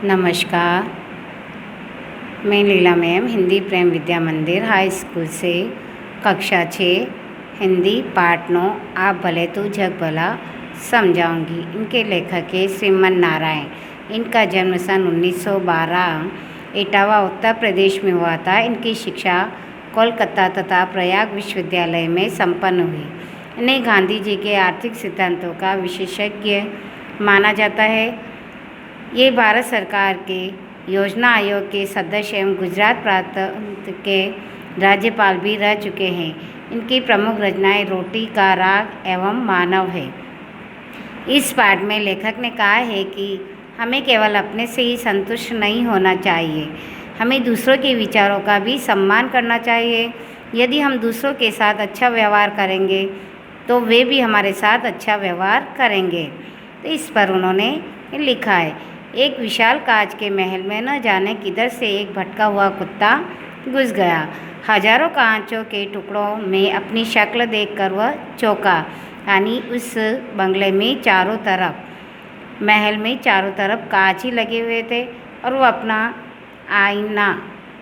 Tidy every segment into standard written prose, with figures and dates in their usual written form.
नमस्कार। मैं लीला मैम हिंदी प्रेम विद्या मंदिर हाई स्कूल से कक्षा 6 हिंदी पाठ 9 आप भले तो जग भला समझाऊंगी। इनके लेखक है श्रीमन नारायण। इनका जन्म सन 1912 इटावा उत्तर प्रदेश में हुआ था। इनकी शिक्षा कोलकाता तथा प्रयाग विश्वविद्यालय में संपन्न हुई। इन्हें गांधी जी के आर्थिक सिद्धांतों का विशेषज्ञ माना जाता है। ये भारत सरकार के योजना आयोग के सदस्य एवं गुजरात प्रांत के राज्यपाल भी रह चुके हैं। इनकी प्रमुख रचनाएं रोटी का राग एवं मानव है। इस पाठ में लेखक ने कहा है कि हमें केवल अपने से ही संतुष्ट नहीं होना चाहिए, हमें दूसरों के विचारों का भी सम्मान करना चाहिए। यदि हम दूसरों के साथ अच्छा व्यवहार करेंगे तो वे भी हमारे साथ अच्छा व्यवहार करेंगे। तो इस पर उन्होंने लिखा है, एक विशाल कांच के महल में न जाने किधर से एक भटका हुआ कुत्ता घुस गया। हजारों कांचों के टुकड़ों में अपनी शक्ल देखकर वह चौंका। यानी उस बंगले में चारों तरफ, महल में चारों तरफ कांच ही लगे हुए थे और वो अपना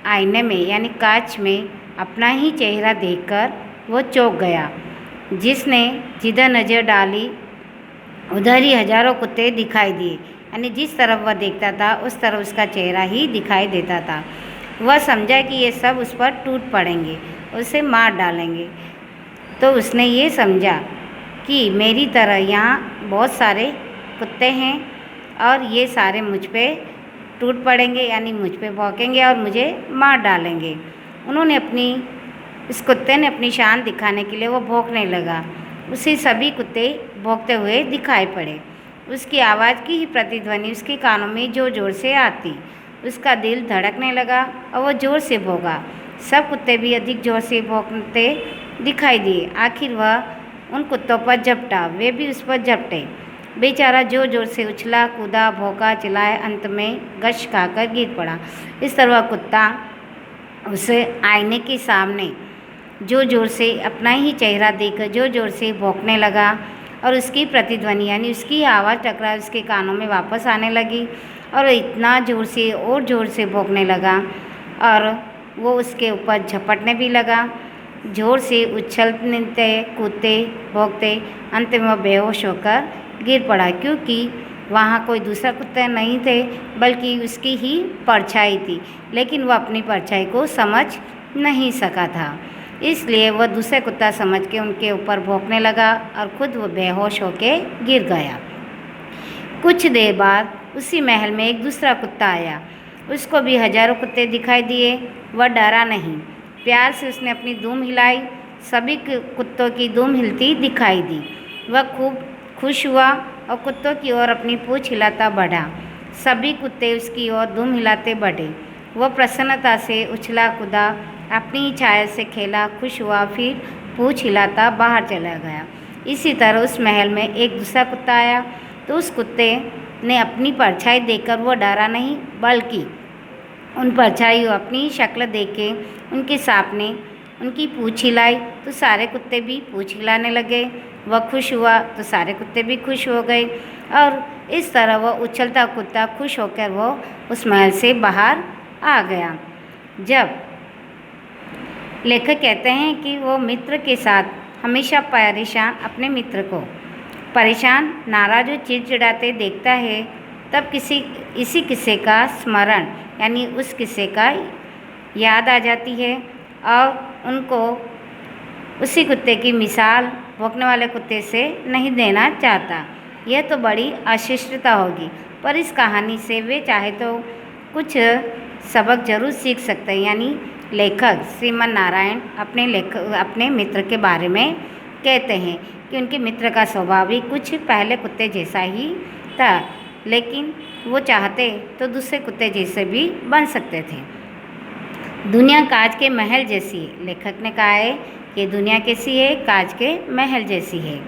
आईने में यानी कांच में अपना ही चेहरा देखकर वो चौंक गया। जिसने जिधर नज़र डाली उधर ही हजारों कुत्ते दिखाई दिए। यानी जिस तरफ वह देखता था उस तरफ उसका चेहरा ही दिखाई देता था। वह समझा कि ये सब उस पर टूट पड़ेंगे, उसे मार डालेंगे। तो उसने ये समझा कि मेरी तरह यहाँ बहुत सारे कुत्ते हैं और ये सारे मुझ पे टूट पड़ेंगे, यानी मुझ पे भौंकेंगे और मुझे मार डालेंगे। इस कुत्ते ने अपनी शान दिखाने के लिए वो भौंकने लगा। उसे सभी कुत्ते भौंकते हुए दिखाई पड़े। उसकी आवाज़ की ही प्रतिध्वनि उसके कानों में जोर जोर से आती। उसका दिल धड़कने लगा और वह जोर से भौंका। सब कुत्ते भी अधिक जोर से भौंकते दिखाई दिए। आखिर वह उन कुत्तों पर झपटा, वे भी उस पर झपटे। बेचारा जोर जोर से उछला कूदा, भौंका, चिल्लाया, अंत में गश खाकर गिर पड़ा। इस तरह कुत्ता उसे आईने के सामने जोर जोर से अपना ही चेहरा देखकर जोर जोर से भौंकने लगा और उसकी प्रतिध्वनि यानी उसकी आवाज़ टकरा उसके कानों में वापस आने लगी और इतना ज़ोर से और ज़ोर से भौंकने लगा और वो उसके ऊपर झपटने भी लगा। ज़ोर से उछलते कूदते भौंकते अंत में वह बेहोश होकर गिर पड़ा, क्योंकि वहाँ कोई दूसरा कुत्ता नहीं थे बल्कि उसकी ही परछाई थी। लेकिन वह अपनी परछाई को समझ नहीं सका था, इसलिए वह दूसरे कुत्ता समझ के उनके ऊपर भौंकने लगा और खुद वो बेहोश होके गिर गया। कुछ देर बाद उसी महल में एक दूसरा कुत्ता आया। उसको भी हजारों कुत्ते दिखाई दिए। वह डरा नहीं, प्यार से उसने अपनी दुम हिलाई। सभी कुत्तों की दुम हिलती दिखाई दी। वह खूब खुश हुआ और कुत्तों की ओर अपनी पूँछ हिलाता बढ़ा। सभी कुत्ते उसकी ओर दुम हिलाते बढ़े। वह प्रसन्नता से उछला कूदा, अपनी छाया से खेला, खुश हुआ, फिर पूँछ हिलाता बाहर चला गया। इसी तरह उस महल में एक दूसरा कुत्ता आया तो उस कुत्ते ने अपनी परछाई देखकर वो डरा नहीं, बल्कि उन परछाइयों अपनी शक्ल देख के उनके सामने उनकी पूँछ हिलाई तो सारे कुत्ते भी पूँछ हिलाने लगे। वह खुश हुआ तो सारे कुत्ते भी खुश हो गए और इस तरह वह उछलता कुत्ता खुश होकर वो उस महल से बाहर आ गया। जब लेखक कहते हैं कि वो मित्र के साथ हमेशा परेशान अपने मित्र को परेशान, नाराज और चिड़चिड़ाते देखता है, तब इसी किस्से का स्मरण यानी उस किस्से का याद आ जाती है और उनको उसी कुत्ते की मिसाल भौंकने वाले कुत्ते से नहीं देना चाहता। यह तो बड़ी अशिष्टता होगी, पर इस कहानी से वे चाहे तो कुछ सबक जरूर सीख सकते हैं। यानी लेखक श्रीमन नारायण अपने मित्र के बारे में कहते हैं कि उनके मित्र का स्वभाव भी कुछ पहले कुत्ते जैसा ही था, लेकिन वो चाहते तो दूसरे कुत्ते जैसे भी बन सकते थे। दुनिया कांच के महल जैसी है। लेखक ने कहा है कि दुनिया कैसी है, कांच के महल जैसी है।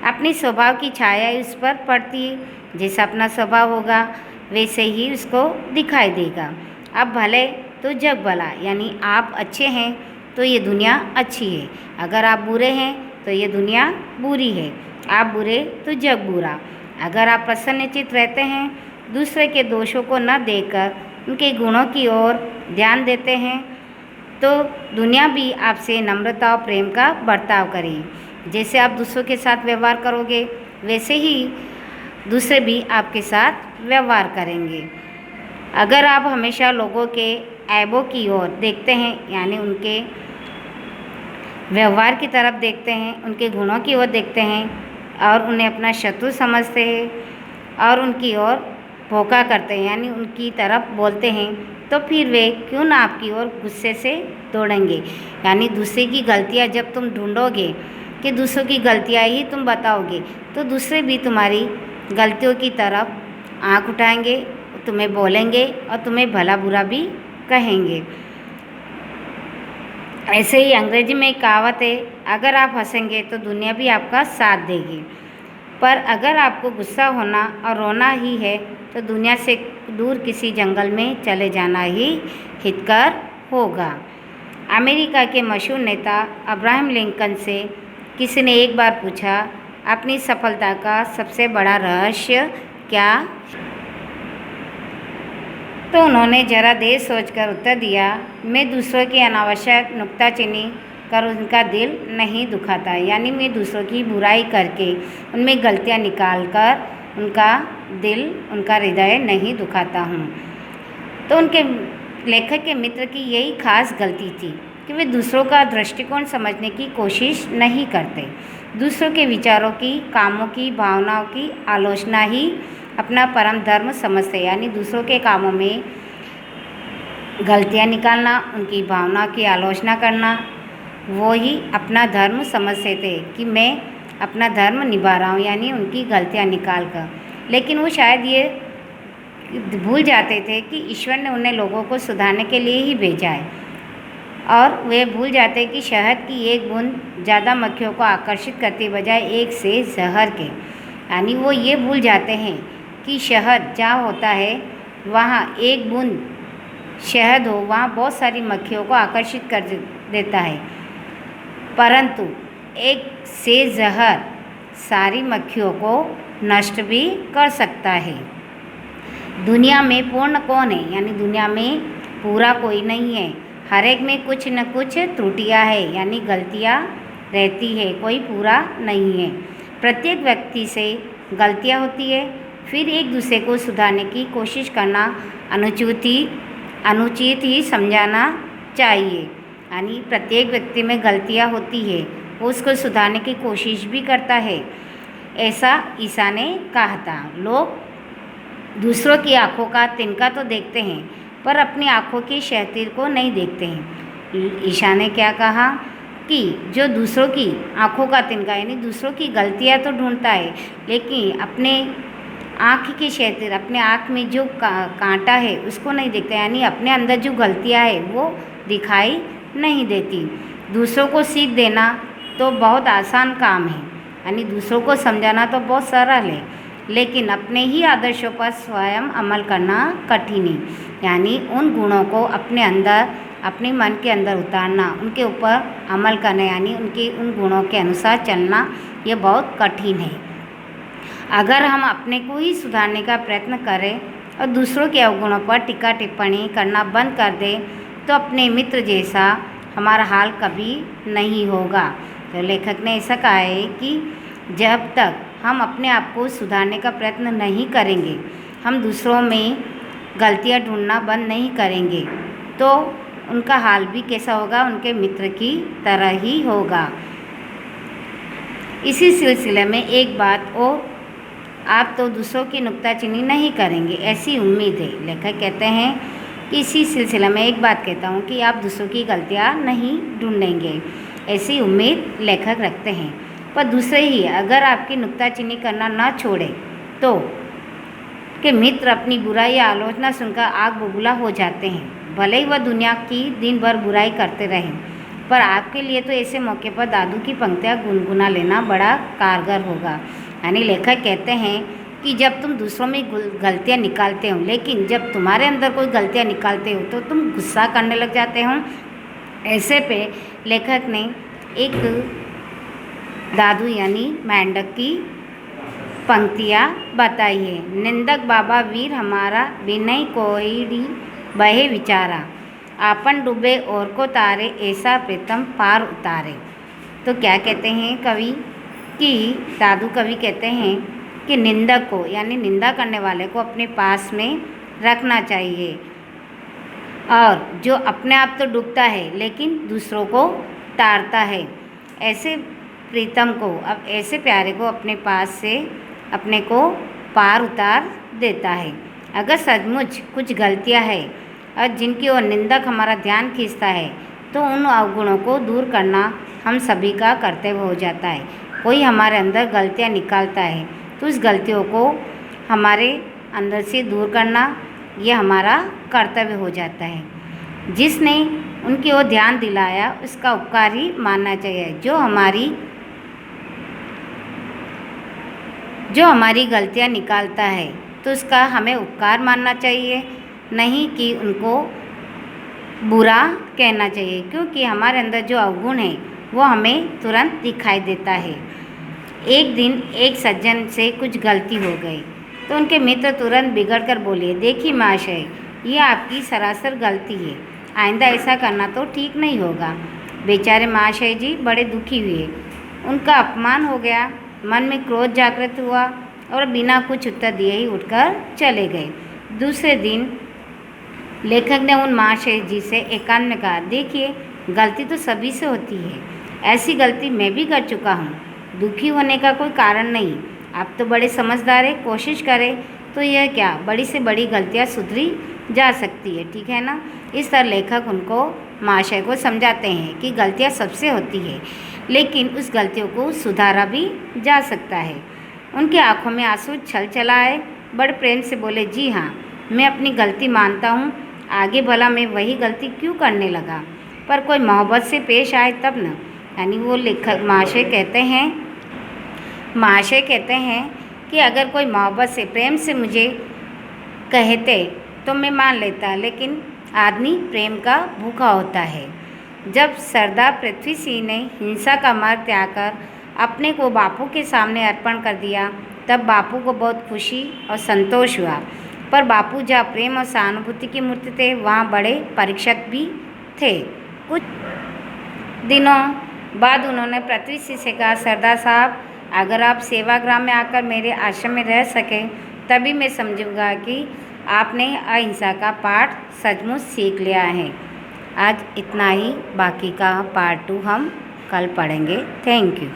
अपनी स्वभाव की छाया उस पर पड़ती है। जैसा अपना स्वभाव होगा वैसे ही उसको दिखाई देगा। अब भले तो जग भला, यानी आप अच्छे हैं तो ये दुनिया अच्छी है, अगर आप बुरे हैं तो ये दुनिया बुरी है। आप बुरे तो जग बुरा। अगर आप प्रसन्नचित्त रहते हैं दूसरे के दोषों को न देखकर उनके गुणों की ओर ध्यान देते हैं तो दुनिया भी आपसे नम्रता और प्रेम का बर्ताव करेगी। जैसे आप दूसरों के साथ व्यवहार करोगे वैसे ही दूसरे भी आपके साथ व्यवहार करेंगे। अगर आप हमेशा लोगों के ऐबों की ओर देखते हैं यानी उनके व्यवहार की तरफ देखते हैं, उनके गुणों की ओर देखते हैं और उन्हें अपना शत्रु समझते हैं और उनकी ओर भोका करते हैं यानी उनकी तरफ बोलते हैं, तो फिर वे क्यों ना आपकी ओर गुस्से से दौड़ेंगे। यानी दूसरे की गलतियां जब तुम ढूंढोगे कि दूसरों की गलतियां ही तुम बताओगे तो दूसरे भी तुम्हारी गलतियों की तरफ आँख उठाएंगे, तुम्हें बोलेंगे और तुम्हें भला बुरा भी कहेंगे। ऐसे ही अंग्रेजी में एक कहावत है, अगर आप हंसेंगे तो दुनिया भी आपका साथ देगी, पर अगर आपको गुस्सा होना और रोना ही है तो दुनिया से दूर किसी जंगल में चले जाना ही हितकर होगा। अमेरिका के मशहूर नेता अब्राहम लिंकन से किसी ने एक बार पूछा, अपनी सफलता का सबसे बड़ा रहस्य क्या? तो उन्होंने जरा देर सोचकर उत्तर दिया, मैं दूसरों की अनावश्यक नुक्ताचीनी कर उनका दिल नहीं दुखाता। यानी मैं दूसरों की बुराई करके उनमें गलतियां निकाल कर उनका दिल, उनका हृदय नहीं दुखाता हूँ। तो उनके लेखक के मित्र की यही खास गलती थी कि वे दूसरों का दृष्टिकोण समझने की कोशिश नहीं करते। दूसरों के विचारों की, कामों की, भावनाओं की आलोचना ही अपना परम धर्म समझते। यानी दूसरों के कामों में गलतियां निकालना, उनकी भावनाओं की आलोचना करना, वो ही अपना धर्म समझते थे कि मैं अपना धर्म निभा रहा हूँ, यानी उनकी गलतियां निकाल कर। लेकिन वो शायद ये भूल जाते थे कि ईश्वर ने उन्हें लोगों को सुधारने के लिए ही भेजा है, और वे भूल जाते कि शहद की एक बूंद ज़्यादा मक्खियों को आकर्षित करते बजाय एक से जहर के। यानी वो ये भूल जाते हैं कि शहद जहाँ होता है वहाँ एक बूंद शहद हो, वहाँ बहुत सारी मक्खियों को आकर्षित कर देता है, परंतु एक से जहर सारी मक्खियों को नष्ट भी कर सकता है। दुनिया में पूर्ण कौन है? यानी दुनिया में पूरा कोई नहीं है, हर एक में कुछ न कुछ त्रुटियां है, यानी गलतियां रहती है, कोई पूरा नहीं है। प्रत्येक व्यक्ति से गलतियां होती है, फिर एक दूसरे को सुधारने की कोशिश करना अनुचित ही समझाना चाहिए। यानी प्रत्येक व्यक्ति में गलतियां होती है, वो उसको सुधारने की कोशिश भी करता है, ऐसा ईसा ने कहा था। लोग दूसरों की आँखों का तिनका तो देखते हैं पर अपनी आँखों की शहतीर को नहीं देखते हैं। ईसा ने क्या कहा कि जो दूसरों की आँखों का तिनका यानी दूसरों की गलतियां तो ढूंढता है, लेकिन अपने आँख की शहतीर, अपने आँख में जो कांटा है उसको नहीं देखता। यानी अपने अंदर जो गलतियां है वो दिखाई नहीं देती। दूसरों को सीख देना तो बहुत आसान काम है, यानी दूसरों को समझाना तो बहुत सरल है, लेकिन अपने ही आदर्शों पर स्वयं अमल करना कठिन है। यानी उन गुणों को अपने अंदर, अपने मन के अंदर उतारना, उनके ऊपर अमल करना, यानी उनके उन गुणों के अनुसार चलना, ये बहुत कठिन है। अगर हम अपने को ही सुधारने का प्रयत्न करें और दूसरों के अवगुणों पर टीका टिप्पणी करना बंद कर दें तो अपने मित्र जैसा हमारा हाल कभी नहीं होगा। तो लेखक ने ऐसा कहा है कि जब तक हम अपने आप को सुधारने का प्रयत्न नहीं करेंगे, हम दूसरों में गलतियां ढूंढना बंद नहीं करेंगे, तो उनका हाल भी कैसा होगा? उनके मित्र की तरह ही होगा। इसी सिलसिले में एक बात और, आप तो दूसरों की नुक्ताचीनी नहीं करेंगे, ऐसी उम्मीद है। लेखक कहते हैं कि इसी सिलसिले में एक बात कहता हूँ कि आप दूसरों की गलतियाँ नहीं ढूंढेंगे, ऐसी उम्मीद लेखक रखते हैं। पर दूसरे ही अगर आपकी नुक्ताचीनी करना ना छोड़े तो के मित्र अपनी बुराई या आलोचना सुनकर आग बबूला हो जाते हैं। भले ही वह दुनिया की दिन भर बुराई करते रहें, पर आपके लिए तो ऐसे मौके पर दादू की पंक्तियाँ गुनगुना लेना बड़ा कारगर होगा। यानी लेखक कहते हैं कि जब तुम दूसरों में गलतियाँ निकालते हो, लेकिन जब तुम्हारे अंदर कोई गलतियाँ निकालते हो तो तुम गुस्सा करने लग जाते हो। ऐसे पे लेखक ने एक दादू यानी मेंढक की पंक्तियाँ बताई है। निंदक बाबा वीर हमारा, विनय कोइडी बहे विचारा, आपन डूबे और को तारे, ऐसा प्रीतम पार उतारे। तो क्या कहते हैं कवि कि दादू कवि कहते हैं कि निंदक को यानी निंदा करने वाले को अपने पास में रखना चाहिए, और जो अपने आप तो डूबता है लेकिन दूसरों को तारता है, ऐसे प्रीतम को, अब ऐसे प्यारे को अपने पास से अपने को पार उतार देता है। अगर सचमुच कुछ गलतियां हैं और जिनकी ओर निंदक हमारा ध्यान खींचता है, तो उन अवगुणों को दूर करना हम सभी का कर्तव्य हो जाता है। कोई हमारे अंदर गलतियां निकालता है तो उस गलतियों को हमारे अंदर से दूर करना ये हमारा कर्तव्य हो जाता है। जिसने उनकी ओर ध्यान दिलाया उसका उपकार ही मानना चाहिए। जो हमारी गलतियां निकालता है तो उसका हमें उपकार मानना चाहिए, नहीं कि उनको बुरा कहना चाहिए, क्योंकि हमारे अंदर जो अवगुण है वो हमें तुरंत दिखाई देता है। एक दिन एक सज्जन से कुछ गलती हो गई तो उनके मित्र तुरंत बिगड़ कर बोले, देखिए महाशय, ये आपकी सरासर गलती है, आइंदा ऐसा करना तो ठीक नहीं होगा। बेचारे महाशय जी बड़े दुखी हुए, उनका अपमान हो गया, मन में क्रोध जागृत हुआ और बिना कुछ उत्तर दिए ही उठकर चले गए। दूसरे दिन लेखक ने उन महाशय जी से एकांत में कहा, देखिए गलती तो सभी से होती है, ऐसी गलती मैं भी कर चुका हूँ, दुखी होने का कोई कारण नहीं। आप तो बड़े समझदार हैं, कोशिश करें तो यह क्या बड़ी से बड़ी गलतियाँ सुधरी जा सकती है, ठीक है ना। इस तरह लेखक उनको महाशय को समझाते हैं कि गलतियाँ सबसे होती है, लेकिन उस गलतियों को सुधारा भी जा सकता है। उनकी आंखों में आंसू छल चला आए, बड़े प्रेम से बोले, जी हाँ, मैं अपनी गलती मानता हूँ, आगे भला मैं वही गलती क्यों करने लगा, पर कोई मोहब्बत से पेश आए तब न। यानी वो लेखक महाशय कहते हैं कि अगर कोई मोहब्बत से प्रेम से मुझे कहते तो मैं मान लेता, लेकिन आदमी प्रेम का भूखा होता है। जब सरदार पृथ्वी सिंह ने हिंसा का मार्ग त्याग कर अपने को बापू के सामने अर्पण कर दिया, तब बापू को बहुत खुशी और संतोष हुआ। पर बापू जहाँ प्रेम और सहानुभूति की मूर्ति थे, वहाँ बड़े परीक्षक भी थे। कुछ दिनों बाद उन्होंने पृथ्वी सिंह से कहा, सरदार साहब, अगर आप सेवाग्राम में आकर मेरे आश्रम में रह सकें तभी मैं समझूंगा कि आपने अहिंसा का पाठ सचमुच सीख लिया है। आज इतना ही, बाकी का पार्ट 2 हम कल पढ़ेंगे। Thank you.